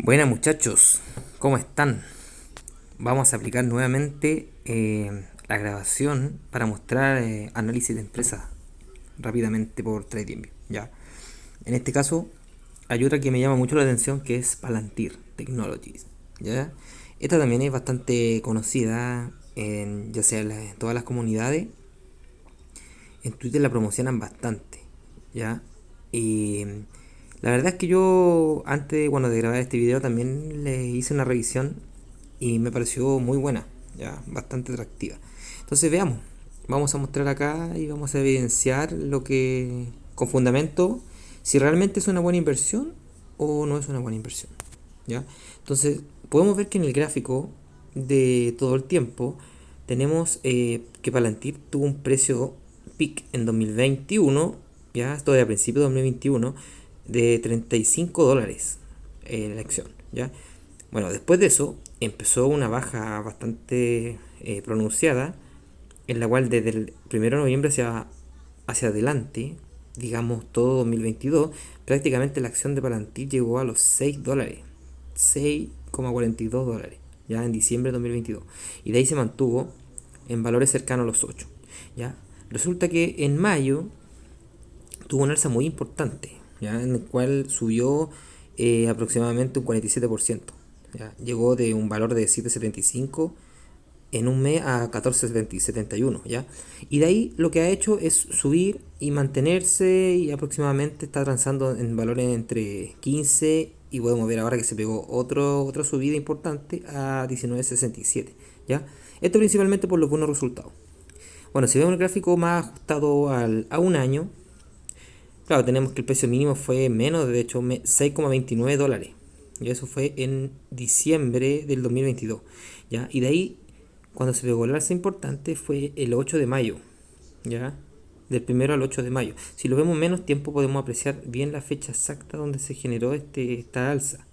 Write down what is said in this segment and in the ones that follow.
Buenas muchachos, ¿cómo están? Vamos a aplicar nuevamente la grabación para mostrar análisis de empresa rápidamente por TradingView. ¿Ya? En este caso hay otra que me llama mucho la atención que es Palantir Technologies. ¿Ya? Esta también es bastante conocida ya sea en todas las comunidades. En Twitter la promocionan bastante. ¿Ya? Y la verdad es que yo antes, bueno, de grabar este video también le hice una revisión y me pareció muy buena, ya, bastante atractiva. Entonces veamos, vamos a mostrar acá y vamos a evidenciar lo que, con fundamento, si realmente es una buena inversión o no es una buena inversión, ¿ya? Entonces podemos ver que en el gráfico de todo el tiempo tenemos que Palantir tuvo un precio peak en 2021, ya, esto de a principios de 2021, de $35 la acción, ¿ya? Bueno, después de eso empezó una baja bastante pronunciada, en la cual desde el 1 de noviembre hacia adelante, digamos todo 2022, prácticamente la acción de Palantir llegó a los $6, $6,42, ya en diciembre de 2022. Y de ahí se mantuvo en valores cercanos a los 8. ¿Ya? Resulta que en mayo tuvo una alza muy importante, ¿ya? En el cual subió aproximadamente un 47%. ¿Ya? Llegó de un valor de 7,75 en un mes a 14,71, ¿ya? Y de ahí lo que ha hecho es subir y mantenerse y aproximadamente está transando en valores entre 15 y podemos ver ahora que se pegó otra subida importante a 19,67, ¿ya? Esto principalmente por los buenos resultados. Bueno, si vemos el gráfico más ajustado a un año, claro, tenemos que el precio mínimo fue menos, de hecho, $6,29. Y eso fue en diciembre del 2022. ¿Ya? Y de ahí, cuando se pegó el alza importante, fue el 8 de mayo. ¿Ya? Del 1 al 8 de mayo. Si lo vemos menos tiempo, podemos apreciar bien la fecha exacta donde se generó esta alza.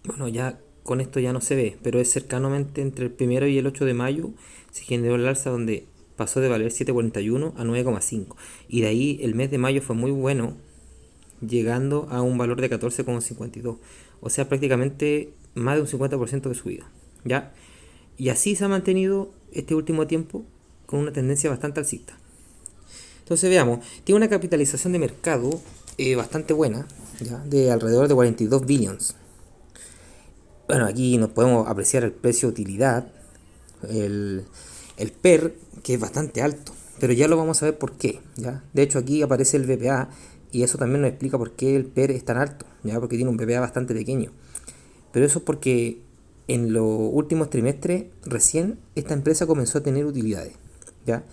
Bueno, ya con esto ya no se ve, pero es cercanamente entre el 1 y el 8 de mayo se generó el alza donde pasó de valer 7,41 a 9,5. Y de ahí el mes de mayo fue muy bueno, llegando a un valor de 14,52. O sea, prácticamente más de un 50% de subida. ¿Ya? Y así se ha mantenido este último tiempo con una tendencia bastante alcista. Entonces veamos, tiene una capitalización de mercado bastante buena, ¿ya? De alrededor de 42 billions. Bueno, aquí nos podemos apreciar el precio de utilidad, el, el PER, que es bastante alto, pero ya lo vamos a ver por qué, ¿ya? De hecho aquí aparece el BPA y eso también nos explica por qué el PER es tan alto, ¿ya? Porque tiene un BPA bastante pequeño. Pero eso es porque en los últimos trimestres recién esta empresa comenzó a tener utilidades, ¿ya?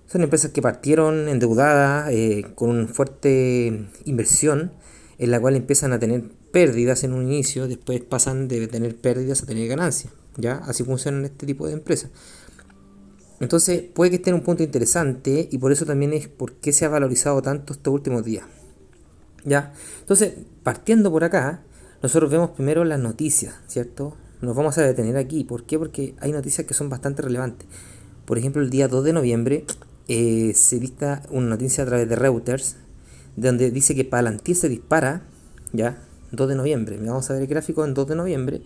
Son empresas que partieron endeudadas con una fuerte inversión en la cual empiezan a tener pérdidas en un inicio, después pasan de tener pérdidas a tener ganancias. ¿Ya? Así funcionan este tipo de empresas. Entonces puede que esté en un punto interesante y por eso también es por qué se ha valorizado tanto estos últimos días. ¿Ya? Entonces, partiendo por acá, nosotros vemos primero las noticias, ¿cierto? Nos vamos a detener aquí. ¿Por qué? Porque hay noticias que son bastante relevantes. Por ejemplo, el día 2 de noviembre se dicta una noticia a través de Reuters, donde dice que Palantir se dispara, ¿ya? 2 de noviembre. Vamos a ver el gráfico en 2 de noviembre.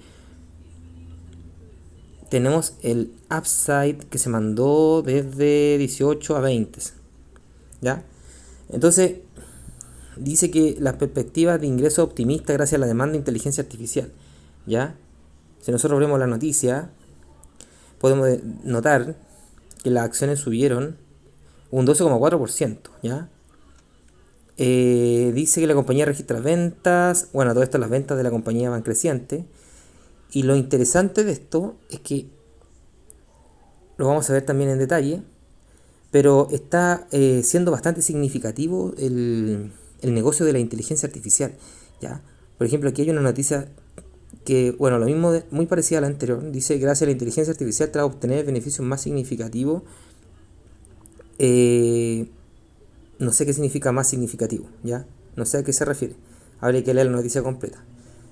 Tenemos el upside que se mandó desde 18 a 20, ¿ya? Entonces, dice que las perspectivas de ingreso optimistas gracias a la demanda de inteligencia artificial, ¿ya? Si nosotros vemos la noticia, podemos notar que las acciones subieron un 12,4%, ¿ya? Dice que la compañía registra ventas, bueno, todo esto las ventas de la compañía van crecientes, y lo interesante de esto es que lo vamos a ver también en detalle, pero está siendo bastante significativo el negocio de la inteligencia artificial, ¿ya? Por ejemplo, aquí hay una noticia que, bueno, lo mismo, muy parecida a la anterior, dice, gracias a la inteligencia artificial tras obtener beneficios más significativos, no sé qué significa más significativo, ¿ya? No sé a qué se refiere, habría que leer la noticia completa.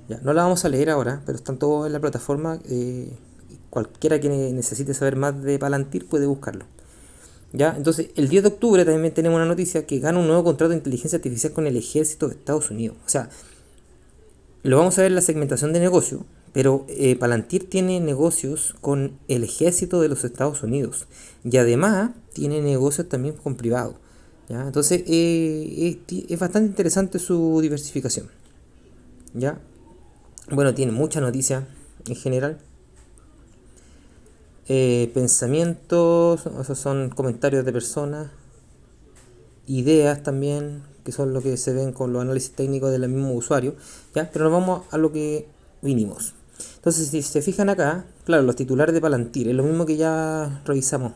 ¿Ya? No la vamos a leer ahora, pero están todos en la plataforma, cualquiera que necesite saber más de Palantir puede buscarlo. ¿Ya? Entonces, el 10 de octubre también tenemos una noticia que gana un nuevo contrato de inteligencia artificial con el ejército de Estados Unidos. O sea, Lo vamos a ver en la segmentación de negocio, pero Palantir tiene negocios con el ejército de los Estados Unidos y además tiene negocios también con privados. ¿Ya? Entonces es bastante interesante su diversificación. ¿Ya? Bueno, tiene mucha noticia en general. Pensamientos, esos son comentarios de personas, ideas también, que son lo que se ven con los análisis técnicos del mismo usuario, ¿ya? Pero nos vamos a lo que vinimos. Entonces, si se fijan acá, claro, los titulares de Palantir, es lo mismo que ya revisamos.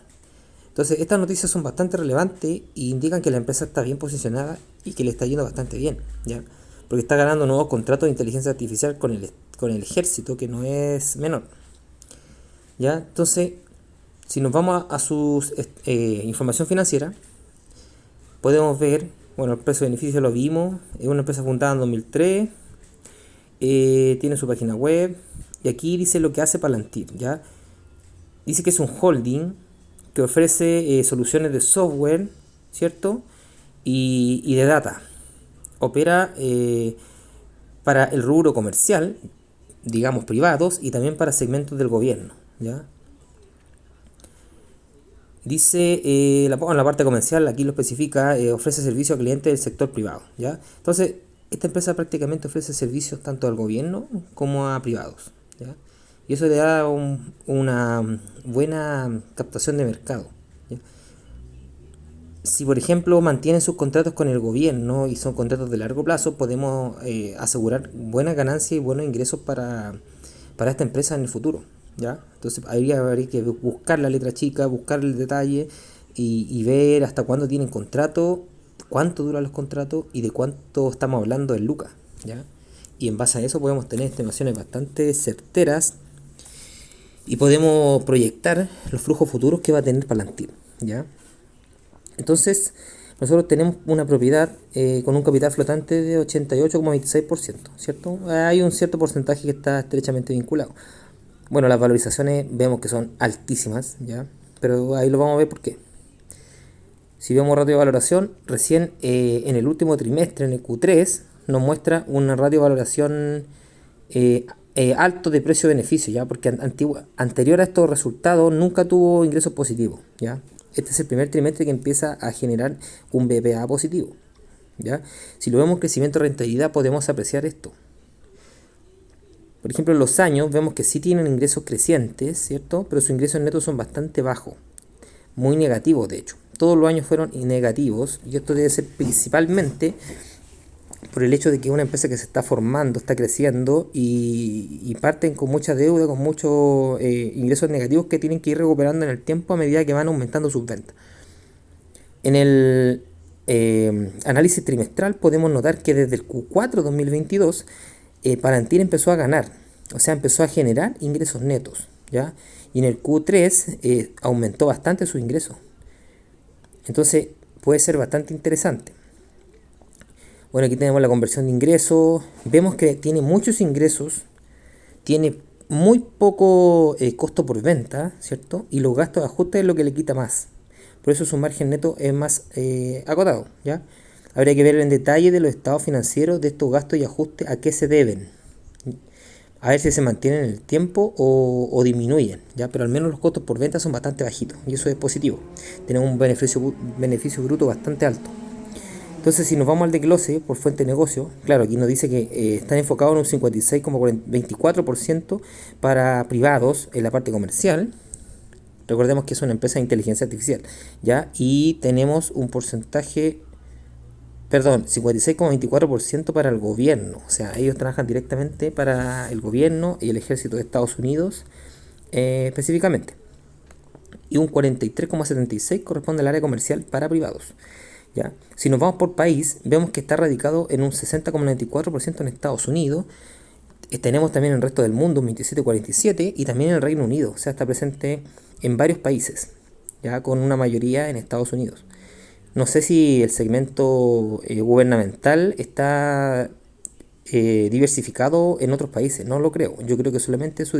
Entonces, estas noticias son bastante relevantes e indican que la empresa está bien posicionada y que le está yendo bastante bien, ¿ya? Porque está ganando nuevos contratos de inteligencia artificial con el ejército, que no es menor, ¿ya? Entonces, si nos vamos a su información financiera, podemos ver, bueno, el precio de beneficio lo vimos, es una empresa fundada en 2003, tiene su página web, y aquí dice lo que hace Palantir, ¿ya? Dice que es un holding que ofrece soluciones de software, ¿cierto? Y de data. Opera para el rubro comercial, digamos privados, y también para segmentos del gobierno, ¿ya? Dice, en la parte comercial, aquí lo especifica, ofrece servicio a clientes del sector privado, ¿ya? Entonces, esta empresa prácticamente ofrece servicios tanto al gobierno como a privados, ¿ya? Y eso le da una buena captación de mercado, ¿ya? Si, por ejemplo, mantienen sus contratos con el gobierno y son contratos de largo plazo, podemos asegurar buenas ganancias y buenos ingresos para esta empresa en el futuro, ¿ya? Entonces habría que buscar la letra chica, buscar el detalle y ver hasta cuándo tienen contrato, cuánto duran los contratos y de cuánto estamos hablando en lucas, ¿ya? Y en base a eso podemos tener estimaciones bastante certeras y podemos proyectar los flujos futuros que va a tener Palantir, ¿ya? Entonces, nosotros tenemos una propiedad con un capital flotante de 88,26%, ¿cierto? Hay un cierto porcentaje que está estrechamente vinculado. Bueno, las valorizaciones vemos que son altísimas, ¿ya? Pero ahí lo vamos a ver por qué. Si vemos ratio de valoración, recién en el último trimestre, en el Q3, nos muestra una ratio de valoración alto de precio-beneficio, ¿ya? Porque anterior a estos resultados nunca tuvo ingresos positivos, ¿ya? Este es el primer trimestre que empieza a generar un BPA positivo, ¿ya? Si lo vemos crecimiento de rentabilidad, podemos apreciar esto. Por ejemplo, en los años vemos que sí tienen ingresos crecientes, ¿cierto? Pero sus ingresos netos son bastante bajos, muy negativos de hecho. Todos los años fueron negativos y esto debe ser principalmente por el hecho de que es una empresa que se está formando, está creciendo y parten con mucha deuda, con muchos ingresos negativos que tienen que ir recuperando en el tiempo a medida que van aumentando sus ventas. En el análisis trimestral podemos notar que desde el Q4 2022 Palantir empezó a ganar, o sea, empezó a generar ingresos netos, ¿ya? Y en el Q3 aumentó bastante sus ingresos. Entonces puede ser bastante interesante. Bueno, aquí tenemos la conversión de ingresos. Vemos que tiene muchos ingresos, tiene muy poco costo por venta, ¿cierto? Y los gastos de ajuste es lo que le quita más. Por eso su margen neto es más acotado, ¿ya? Habría que ver en detalle de los estados financieros de estos gastos y ajustes a qué se deben. A ver si se mantienen en el tiempo o disminuyen, ¿ya? Pero al menos los costos por venta son bastante bajitos y eso es positivo. Tenemos un beneficio bruto bastante alto. Entonces, si nos vamos al desglose por fuente de negocio, claro, aquí nos dice que están enfocados en un 56,24% para privados en la parte comercial. Recordemos que es una empresa de inteligencia artificial, ¿ya? Y tenemos un porcentaje, 56,24% para el gobierno. O sea, ellos trabajan directamente para el gobierno y el ejército de Estados Unidos específicamente. Y un 43,76% corresponde al área comercial para privados, ¿ya? Si nos vamos por país, vemos que está radicado en un 60,94% en Estados Unidos. Tenemos también en el resto del mundo un 27,47% y también en el Reino Unido. O sea, está presente en varios países, ya con una mayoría en Estados Unidos. No sé si el segmento gubernamental está diversificado en otros países, no lo creo. Yo creo que solamente su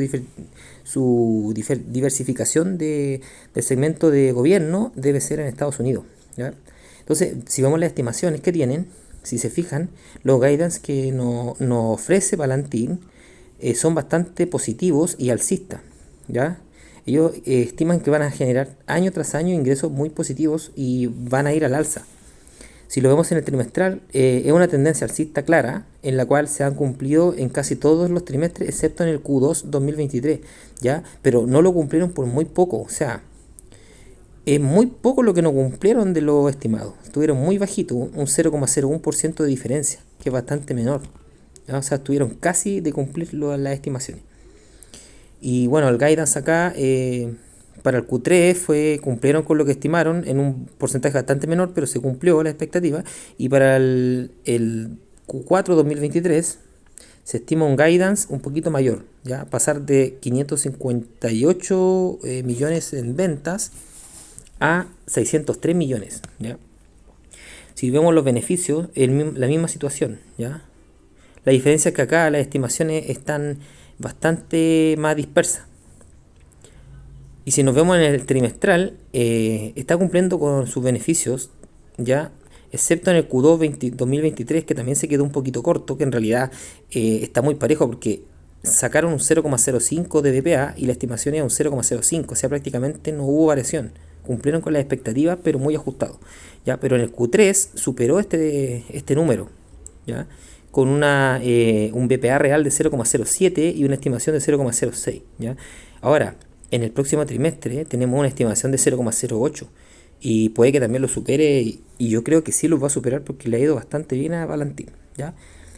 diversificación del segmento de gobierno debe ser en Estados Unidos, ¿ya? Entonces, si vemos las estimaciones que tienen, Si se fijan, los guidance que nos ofrece Palantir son bastante positivos y alcistas, ¿ya? Ellos estiman que van a generar año tras año ingresos muy positivos y van a ir al alza. Si lo vemos en el trimestral, es una tendencia alcista clara, en la cual se han cumplido en casi todos los trimestres, excepto en el Q2 2023, ¿ya? Pero no lo cumplieron por muy poco, o sea, es muy poco lo que no cumplieron de lo estimado. Estuvieron muy bajitos, un 0,01% de diferencia, que es bastante menor, ¿ya? O sea, estuvieron casi de cumplir las estimaciones. Y bueno, el guidance acá para el Q3 cumplieron con lo que estimaron en un porcentaje bastante menor, pero se cumplió la expectativa. Y para el Q4 2023 se estima un guidance un poquito mayor, ya pasar de 558 millones en ventas a 603 millones, ¿ya? Si vemos los beneficios, la misma situación, ¿ya? La diferencia es que acá las estimaciones están bastante más dispersas. Y si nos vemos en el trimestral, está cumpliendo con sus beneficios, ¿ya? Excepto en el Q2 2023, que también se quedó un poquito corto, que en realidad está muy parejo porque sacaron un 0,05 de BPA y la estimación era un 0,05, o sea, prácticamente no hubo variación. Cumplieron con las expectativas, pero muy ajustado, ¿ya? Pero en el Q3 superó este número, ¿ya? Con un BPA real de 0,07 y una estimación de 0,06, ¿ya? Ahora, en el próximo trimestre tenemos una estimación de 0,08 y puede que también lo supere y yo creo que sí lo va a superar porque le ha ido bastante bien a Palantir, ¿ya?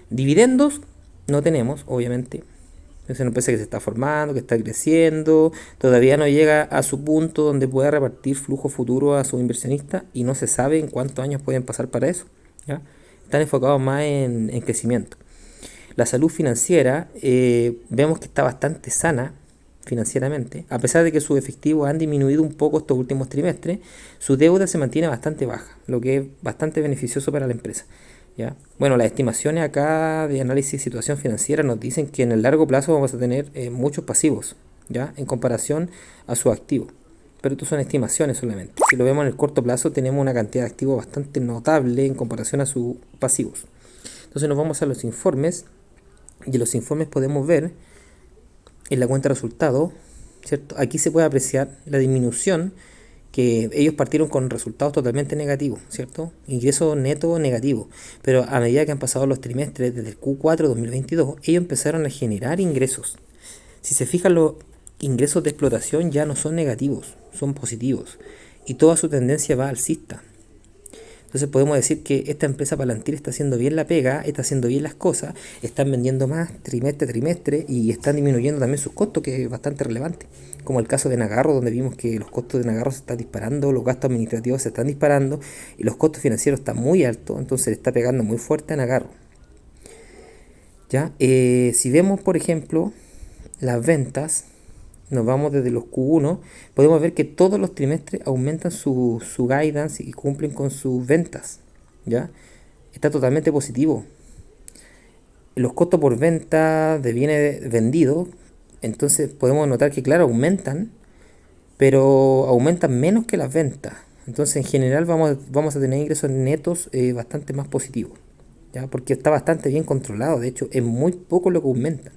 Dividendos no tenemos, obviamente. Es una empresa que se está formando, que está creciendo, todavía no llega a su punto donde pueda repartir flujo futuro a sus inversionistas y no se sabe en cuántos años pueden pasar para eso, ¿ya? Están enfocados más en crecimiento. La salud financiera vemos que está bastante sana financieramente, a pesar de que sus efectivos han disminuido un poco estos últimos trimestres, su deuda se mantiene bastante baja, lo que es bastante beneficioso para la empresa, ¿ya? Bueno, las estimaciones acá de análisis de situación financiera nos dicen que en el largo plazo vamos a tener muchos pasivos, ¿ya? En comparación a sus activos. Pero estos son estimaciones solamente. Si lo vemos en el corto plazo, tenemos una cantidad de activos bastante notable en comparación a sus pasivos. Entonces nos vamos a los informes y en los informes podemos ver en la cuenta de resultados, ¿cierto? Aquí se puede apreciar la disminución que ellos partieron con resultados totalmente negativos, ¿cierto? Ingreso neto negativo. Pero a medida que han pasado los trimestres, desde el Q4 2022, ellos empezaron a generar ingresos. Si se fijan, los ingresos de explotación ya no son negativos, son positivos. Y toda su tendencia va alcista. Entonces podemos decir que esta empresa Palantir está haciendo bien la pega, está haciendo bien las cosas, están vendiendo más trimestre a trimestre y están disminuyendo también sus costos, que es bastante relevante. Como el caso de Nagarro, donde vimos que los costos de Nagarro se están disparando, los gastos administrativos se están disparando y los costos financieros están muy altos, entonces le está pegando muy fuerte a Nagarro. ¿Ya? Si vemos, por ejemplo, las ventas, nos vamos desde los Q1, podemos ver que todos los trimestres aumentan su guidance y cumplen con sus ventas, ¿ya? Está totalmente positivo. Los costos por venta de bienes vendidos, entonces podemos notar que, claro, aumentan, pero aumentan menos que las ventas. Entonces, en general, vamos a tener ingresos netos bastante más positivos, ¿ya? Porque está bastante bien controlado. De hecho, es muy poco lo que aumentan.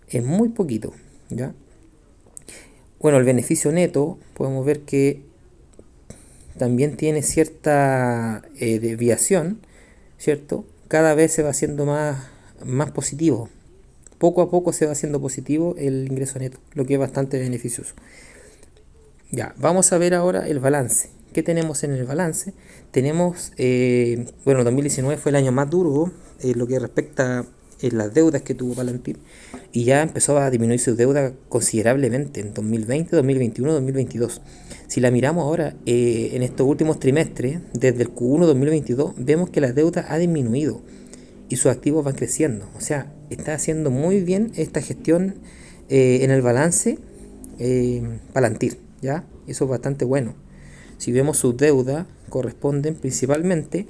Es muy poquito, ¿ya? Bueno, el beneficio neto, podemos ver que también tiene cierta desviación, ¿cierto? Cada vez se va haciendo más positivo. Poco a poco se va haciendo positivo el ingreso neto, lo que es bastante beneficioso. Ya, vamos a ver ahora el balance. ¿Qué tenemos en el balance? Tenemos, bueno, 2019 fue el año más duro lo que respecta las deudas que tuvo Palantir y ya empezó a disminuir su deuda considerablemente en 2020, 2021, 2022. Si la miramos ahora en estos últimos trimestres, desde el Q1 2022, vemos que la deuda ha disminuido y sus activos van creciendo. O sea, está haciendo muy bien esta gestión en el balance Palantir, ¿ya? Eso es bastante bueno. Si vemos sus deudas, corresponden principalmente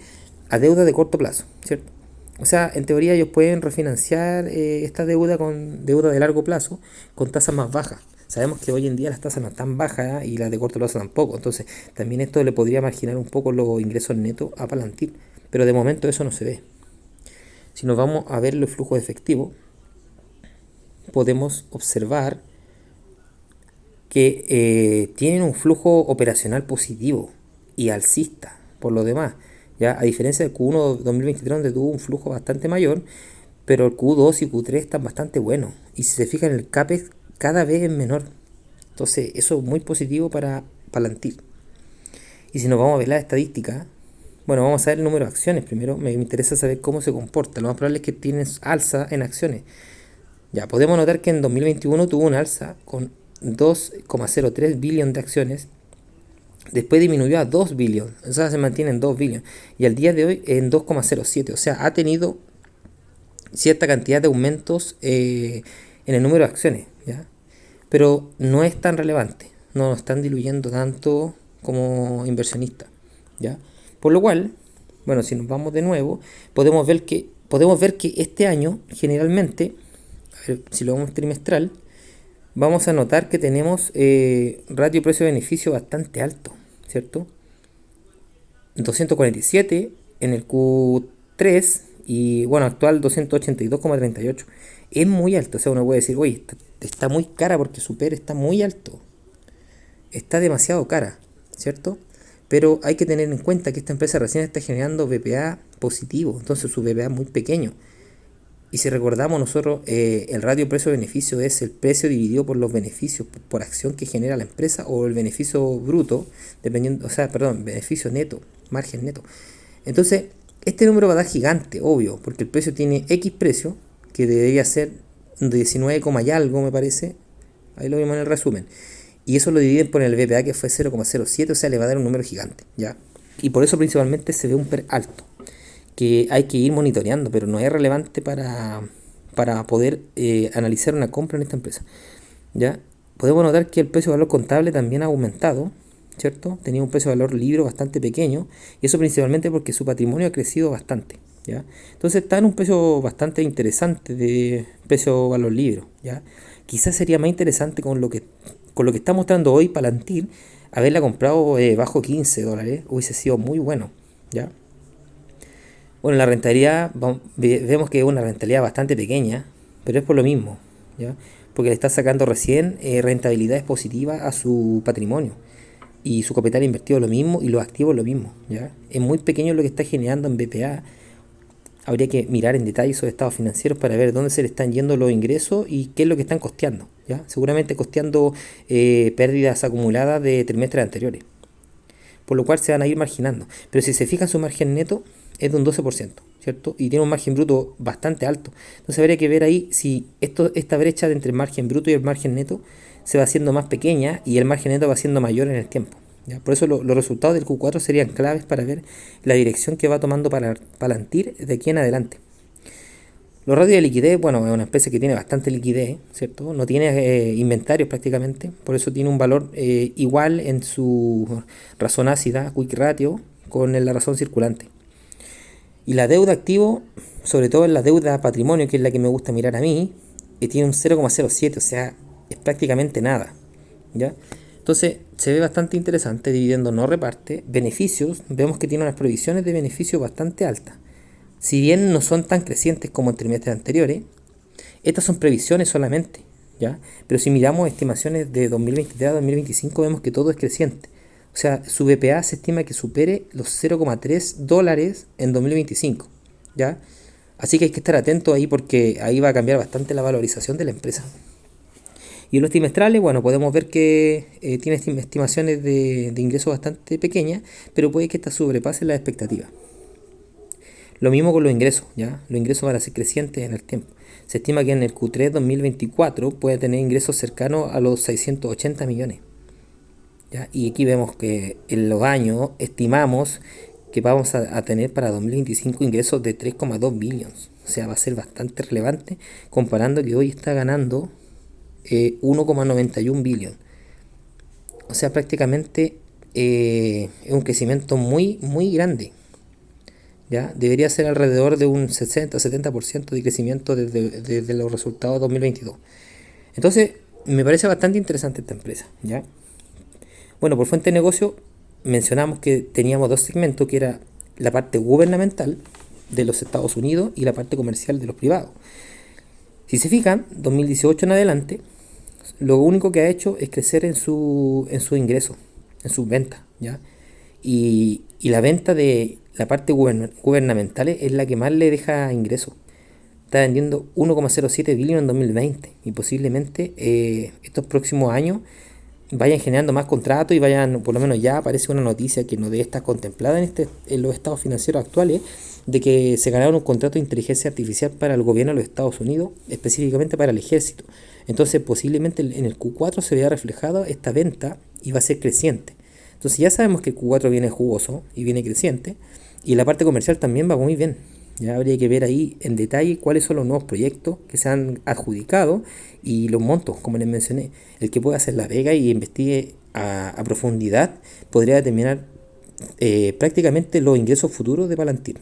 a deuda de corto plazo, ¿cierto? O sea, en teoría ellos pueden refinanciar esta deuda con deuda de largo plazo con tasas más bajas. Sabemos que hoy en día las tasas no están bajas y las de corto plazo tampoco. Entonces, también esto le podría marginar un poco los ingresos netos a Palantir. pero de momento eso no se ve. Si nos vamos a ver los flujos de efectivo, podemos observar que tienen un flujo operacional positivo y alcista por lo demás. Ya, a diferencia del Q1 2023, donde tuvo un flujo bastante mayor, pero el Q2 y Q3 están bastante buenos. Y si se fijan, el CAPEX cada vez es menor. Entonces, eso es muy positivo para Palantir. Y si nos vamos a ver la estadística, bueno, vamos a ver el número de acciones. Primero me interesa saber cómo se comporta. Lo más probable es que tienen alza en acciones. Ya, podemos notar que en 2021 tuvo un alza con 2,03 billones de acciones. Después disminuyó a 2 billones. O sea, se mantiene en 2 billones. Y al día de hoy en 2,07. O sea, ha tenido cierta cantidad de aumentos en el número de acciones, ¿ya? Pero no es tan relevante. No nos están diluyendo tanto como inversionistas, ¿ya? Por lo cual, bueno, si nos vamos de nuevo, podemos ver que este año, generalmente, a ver, si lo vemos trimestral, vamos a notar que tenemos ratio precio-beneficio bastante alto, ¿cierto? 247 en el Q3 y bueno, actual 282,38. Es muy alto, o sea, uno puede decir, oye, está muy cara porque Super está muy alto. Está demasiado cara, ¿cierto? Pero hay que tener en cuenta que esta empresa recién está generando BPA positivo, entonces su BPA es muy pequeño. Y si recordamos nosotros, el ratio precio-beneficio es el precio dividido por los beneficios por acción que genera la empresa o el beneficio bruto, dependiendo, o sea, perdón, beneficio neto, margen neto. Entonces, este número va a dar gigante, obvio, porque el precio tiene X precio, que debería ser 19, y algo, me parece. Ahí lo vimos en el resumen. Y eso lo dividen por el BPA, que fue 0,07, o sea, le va a dar un número gigante, ¿ya? Y por eso principalmente se ve un PER alto, que hay que ir monitoreando, pero no es relevante para poder analizar una compra en esta empresa, ¿ya? Podemos notar que el precio de valor contable también ha aumentado, ¿cierto? Tenía un precio de valor libre bastante pequeño, y eso principalmente porque su patrimonio ha crecido bastante, ¿ya? Entonces está en un precio bastante interesante de precio valor libre, ¿ya? Quizás sería más interesante con lo que está mostrando hoy Palantir, haberla comprado bajo $15, hubiese sido muy bueno, ¿ya? Bueno, la rentabilidad, vemos que es una rentabilidad bastante pequeña, pero es por lo mismo, ¿ya? Porque le está sacando recién rentabilidades positivas a su patrimonio. Y su capital invertido lo mismo y los activos lo mismo, ¿ya? Es muy pequeño lo que está generando en BPA. Habría que mirar en detalle esos estados financieros para ver dónde se le están yendo los ingresos y qué es lo que están costeando, ¿ya? Seguramente costeando pérdidas acumuladas de trimestres anteriores, por lo cual se van a ir marginando. Pero si se fija, su margen neto es de un 12%, ¿cierto? Y tiene un margen bruto bastante alto. Entonces habría que ver ahí si esta brecha entre el margen bruto y el margen neto se va haciendo más pequeña y el margen neto va siendo mayor en el tiempo, ¿ya? Por eso los resultados del Q4 serían claves para ver la dirección que va tomando para Palantir de aquí en adelante. Los ratios de liquidez, bueno, es una empresa que tiene bastante liquidez, ¿cierto? No tiene inventarios prácticamente, por eso tiene un valor igual en su razón ácida, quick ratio, con la razón circulante. Y la deuda activo, sobre todo en la deuda patrimonio, que es la que me gusta mirar a mí, tiene un 0,07, o sea, es prácticamente nada, ¿ya? Entonces, se ve bastante interesante, dividendo no reparte, beneficios, vemos que tiene unas previsiones de beneficio bastante altas. Si bien no son tan crecientes como en trimestres anteriores, estas son previsiones solamente, ¿ya? Pero si miramos estimaciones de 2023 a 2025, vemos que todo es creciente. O sea, su BPA se estima que supere los $0,3 en 2025, ¿ya? Así que hay que estar atento ahí porque ahí va a cambiar bastante la valorización de la empresa. Y en los trimestrales, bueno, podemos ver que tiene estimaciones de ingresos bastante pequeñas, pero puede que estas sobrepasen las expectativas. Lo mismo con los ingresos, ¿ya? Los ingresos van a ser crecientes en el tiempo. Se estima que en el Q3 2024 puede tener ingresos cercanos a los 680 millones, ¿ya? Y aquí vemos que en los años estimamos que vamos a tener para 2025 ingresos de 3,2 billones. O sea, va a ser bastante relevante comparando que hoy está ganando 1,91 billones. O sea, prácticamente es un crecimiento muy, muy grande, ¿ya? Debería ser alrededor de un 60-70% de crecimiento desde los resultados 2022. Entonces, me parece bastante interesante esta empresa, ¿ya? Bueno, por fuente de negocio mencionamos que teníamos dos segmentos, que era la parte gubernamental de los Estados Unidos y la parte comercial de los privados. Si se fijan, 2018 en adelante, lo único que ha hecho es crecer en su ingreso, en sus ventas, ¿ya? Y la venta de la parte gubernamental es la que más le deja ingresos. Está vendiendo 1,07 billones en 2020 y posiblemente estos próximos años vayan generando más contratos y vayan, por lo menos ya aparece una noticia que no debe estar contemplada en los estados financieros actuales, de que se ganaron un contrato de inteligencia artificial para el gobierno de los Estados Unidos, específicamente para el ejército. Entonces posiblemente en el Q4 se vea reflejado esta venta y va a ser creciente. Entonces ya sabemos que el Q4 viene jugoso y viene creciente, y la parte comercial también va muy bien. Ya habría que ver ahí en detalle cuáles son los nuevos proyectos que se han adjudicado y los montos, como les mencioné. El que pueda hacer la pega y investigue a profundidad podría determinar prácticamente los ingresos futuros de Palantir.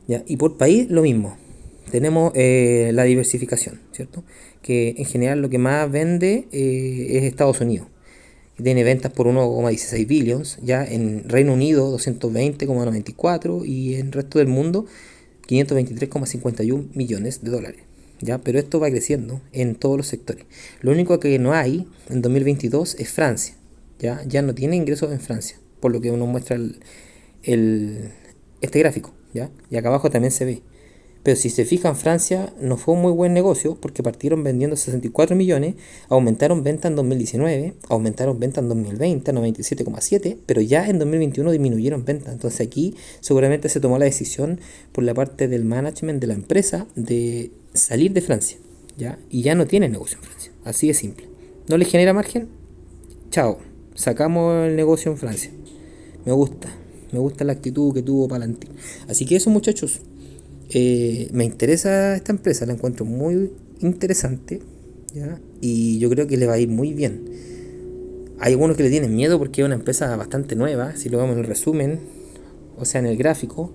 ¿Ya? Y por país lo mismo. Tenemos la diversificación, ¿cierto? Que en general lo que más vende es Estados Unidos, que tiene ventas por 1,16 billions, ya en Reino Unido 220,94 y en el resto del mundo 523,51 millones de dólares. ¿Ya? Pero esto va creciendo en todos los sectores. Lo único que no hay en 2022 es Francia. Ya no tiene ingresos en Francia, por lo que uno muestra este gráfico. ¿Ya? Y acá abajo también se ve. Pero si se fijan, Francia no fue un muy buen negocio porque partieron vendiendo 64 millones, aumentaron venta en 2019, aumentaron venta en 2020 a 97,7, pero ya en 2021 disminuyeron venta. Entonces aquí seguramente se tomó la decisión por la parte del management de la empresa de salir de Francia, ¿ya? Y ya no tiene negocio en Francia. Así de simple. ¿No le genera margen? Chao, sacamos el negocio en Francia. Me gusta la actitud que tuvo Palantir. Así que eso, muchachos. Me interesa esta empresa, la encuentro muy interesante, ¿ya? Y yo creo que le va a ir muy bien. Hay algunos que le tienen miedo porque es una empresa bastante nueva. Si lo vemos en el resumen, o sea en el gráfico,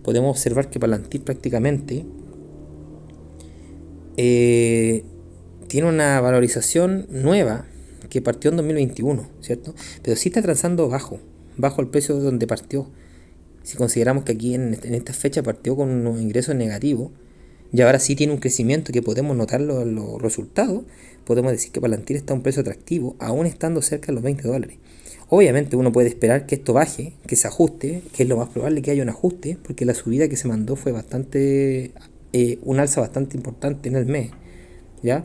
podemos observar que Palantir prácticamente tiene una valorización nueva que partió en 2021, ¿cierto? Pero sí está transando bajo el precio de donde partió. Si consideramos que aquí en esta fecha partió con unos ingresos negativos y ahora sí tiene un crecimiento que podemos notar los resultados, podemos decir que Palantir está a un precio atractivo, aún estando cerca de los 20 dólares. Obviamente uno puede esperar que esto baje, que se ajuste, que es lo más probable que haya un ajuste, porque la subida que se mandó fue un alza bastante importante en el mes. ¿Ya?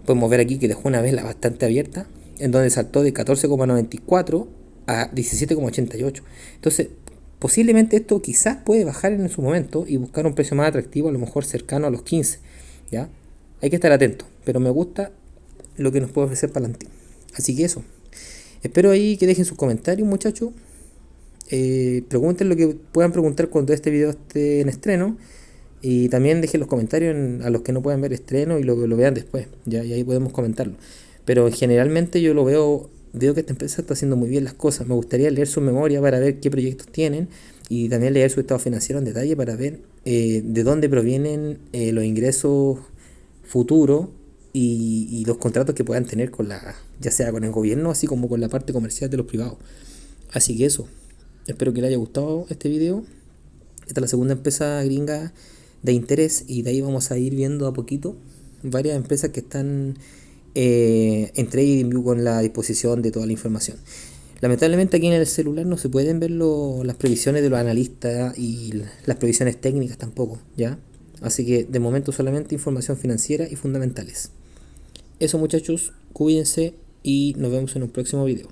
Podemos ver aquí que dejó una vela bastante abierta, en donde saltó de 14,94 a 17,88. Entonces, posiblemente esto quizás puede bajar en su momento y buscar un precio más atractivo, a lo mejor cercano a los 15. ¿Ya? Hay que estar atento, pero me gusta lo que nos puede ofrecer Palantir. Así que eso. Espero ahí que dejen sus comentarios, muchachos. Pregunten lo que puedan preguntar cuando este video esté en estreno. Y también dejen los comentarios a los que no puedan ver estreno y lo vean después. ¿Ya? Y ahí podemos comentarlo. Pero generalmente yo lo veo que esta empresa está haciendo muy bien las cosas. Me gustaría leer su memoria para ver qué proyectos tienen y también leer su estado financiero en detalle para ver de dónde provienen los ingresos futuros y los contratos que puedan tener ya sea con el gobierno así como con la parte comercial de los privados. Así que eso. Espero que les haya gustado este video. Esta es la segunda empresa gringa de interés y de ahí vamos a ir viendo a poquito varias empresas que están en TradingView con la disposición de toda la información. Lamentablemente aquí en el celular no se pueden ver las previsiones de los analistas y las previsiones técnicas tampoco, ¿ya? Así que de momento solamente información financiera y fundamentales. Eso, muchachos, cuídense y nos vemos en un próximo video.